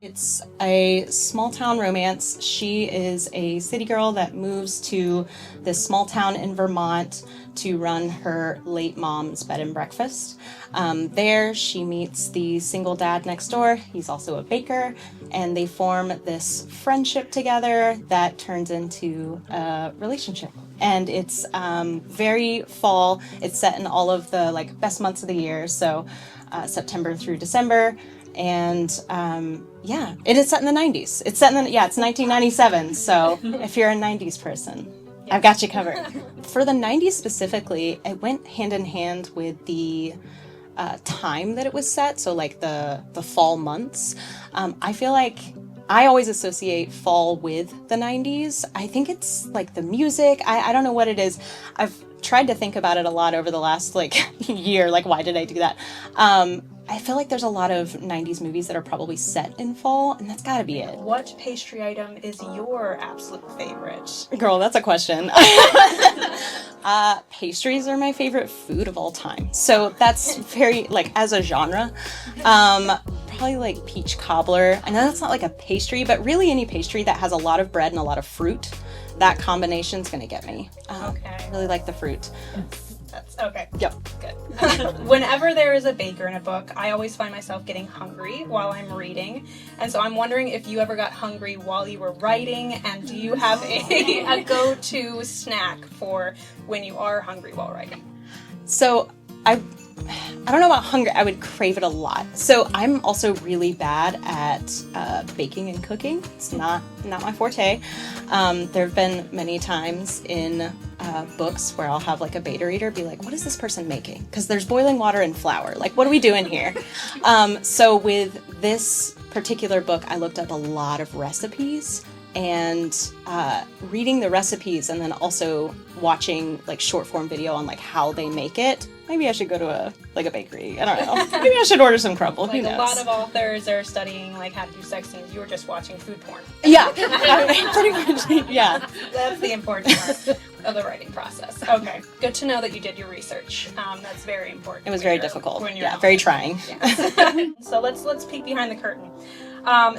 It's a small town romance. She is a city girl that moves to this small town in Vermont to run her late mom's bed and breakfast. There, she meets the single dad next door. He's also a baker, and they form this friendship together that turns into a relationship. And it's very fall. It's set in all of the best months of the year, so September through December. And it is set in the 90s. It's 1997, so if you're a 90s person, I've got you covered. For the 90s specifically, it went hand in hand with the time that it was set, so the fall months. I feel like I always associate fall with the 90s. I think it's the music. I don't know what it is. I've tried to think about it a lot over the last year, why did I do that? I feel like there's a lot of 90s movies that are probably set in fall, and that's gotta be it. What pastry item is your absolute favorite? Girl, that's a question. Pastries are my favorite food of all time. So that's very, as a genre, probably peach cobbler. I know that's not a pastry, but really any pastry that has a lot of bread and a lot of fruit, that combination's gonna get me. Okay. I really like the fruit. That's okay. Yep. Good. Whenever there is a baker in a book, I always find myself getting hungry while I'm reading. And so I'm wondering if you ever got hungry while you were writing, and do you have a go-to snack for when you are hungry while writing? So I don't know about hunger. I would crave it a lot. So I'm also really bad at baking and cooking. It's not my forte. There have been many times in books where I'll have a beta reader be like, what is this person making? Because there's boiling water and flour. What are we doing here? So with this particular book, I looked up a lot of recipes, and reading the recipes and then also watching short form video on how they make it. Maybe I should go to a bakery. I don't know. Maybe I should order some crumble. Who knows? A lot of authors are studying how to do sex scenes. You were just watching food porn. Yeah, pretty much. Yeah, that's the important part of the writing process. Okay, good to know that you did your research. That's very important. It was very difficult. Very trying. Yeah. So let's peek behind the curtain.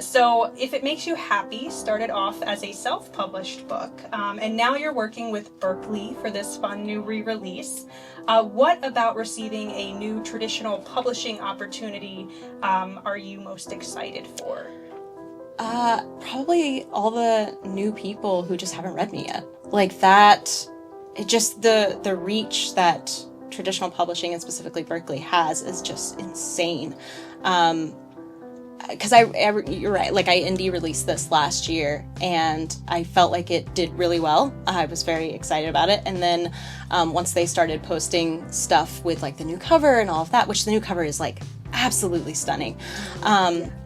So if it makes you happy, started off as a self-published book, and now you're working with Berkley for this fun new re-release. What about receiving a new traditional publishing opportunity are you most excited for? Probably all the new people who just haven't read me yet. That, it just the reach that traditional publishing and specifically Berkley has is just insane. Because you're right, I indie released this last year, and I felt like it did really well. I was very excited about it, and then once they started posting stuff with the new cover and all of that, which the new cover is absolutely stunning,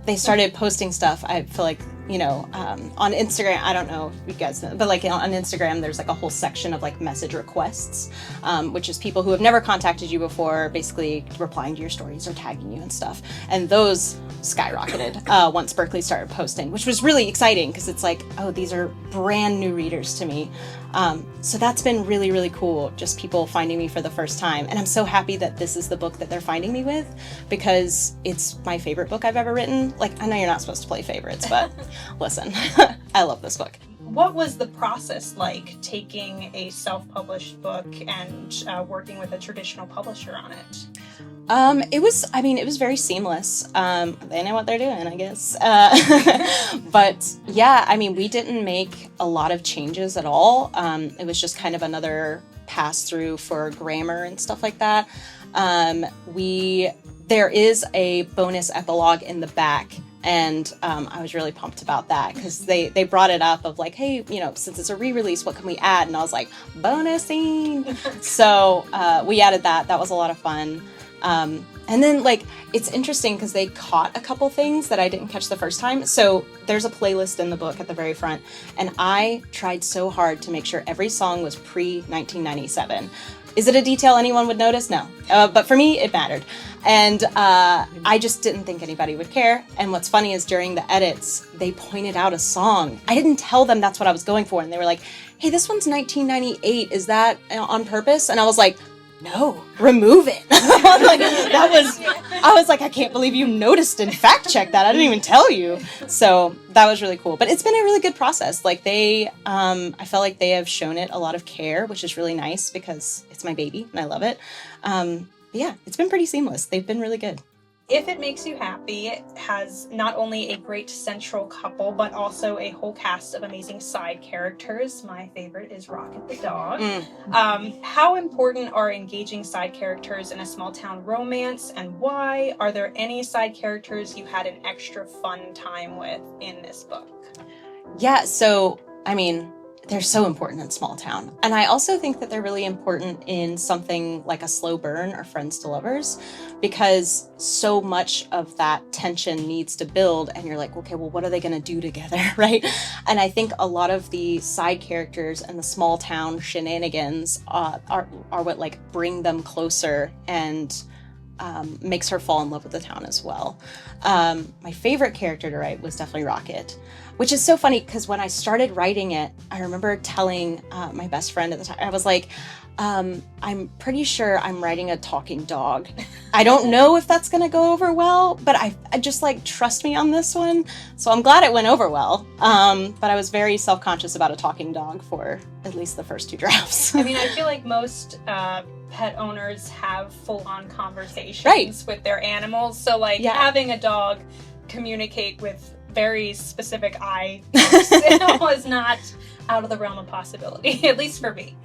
they started posting stuff. I feel on Instagram, I don't know if you guys know, but on Instagram, there's a whole section of message requests, which is people who have never contacted you before, basically replying to your stories or tagging you and stuff. And those skyrocketed once Berkley started posting, which was really exciting because it's oh, these are brand new readers to me. So that's been really, really cool. Just people finding me for the first time. And I'm so happy that this is the book that they're finding me with, because it's my favorite book I've ever written. I know you're not supposed to play favorites, but listen, I love this book. What was the process like taking a self-published book and working with a traditional publisher on it? It was very seamless. They know what they're doing, I guess. But yeah, we didn't make a lot of changes at all. It was just kind of another pass through for grammar and stuff like that. There is a bonus epilogue in the back, and I was really pumped about that because they brought it up of hey, since it's a re-release, what can we add? And I was like, bonus scene. So we added that. That was a lot of fun. And then it's interesting because they caught a couple things that I didn't catch the first time. So there's a playlist in the book at the very front, and I tried so hard to make sure every song was pre-1997. Is it a detail anyone would notice? No. But for me, it mattered. And I just didn't think anybody would care. And what's funny is during the edits, they pointed out a song. I didn't tell them that's what I was going for. And they were like, hey, this one's 1998. Is that on purpose? And I was like, no, remove it. I was like, I can't believe you noticed and fact checked that. I didn't even tell you. So that was really cool. But it's been a really good process. Like I felt like they have shown it a lot of care, which is really nice because it's my baby and I love it. But yeah, it's been pretty seamless. They've been really good. If It Makes You Happy, it has not only a great central couple, but also a whole cast of amazing side characters. My favorite is Rocket the dog. How important are engaging side characters in a small town romance, and why? Are there any side characters you had an extra fun time with in this book? Yeah, so, I mean, they're so important in small town. And I also think that they're really important in something like a slow burn or friends to lovers, because so much of that tension needs to build and you're like, okay, well, what are they going to do together, right? And I think a lot of the side characters and the small town shenanigans are what like bring them closer and makes her fall in love with the town as well. My favorite character to write was definitely Rocket, which is so funny because when I started writing it, I remember telling my best friend at the time, I was like, I'm pretty sure I'm writing a talking dog. I don't know if that's going to go over well, but I just like, trust me on this one. So I'm glad it went over well. But I was very self-conscious about a talking dog for at least the first 2 drafts. I mean, I feel like most pet owners have full-on conversations with their animals. So like having a dog communicate with very specific eye was not out of the realm of possibility, at least for me.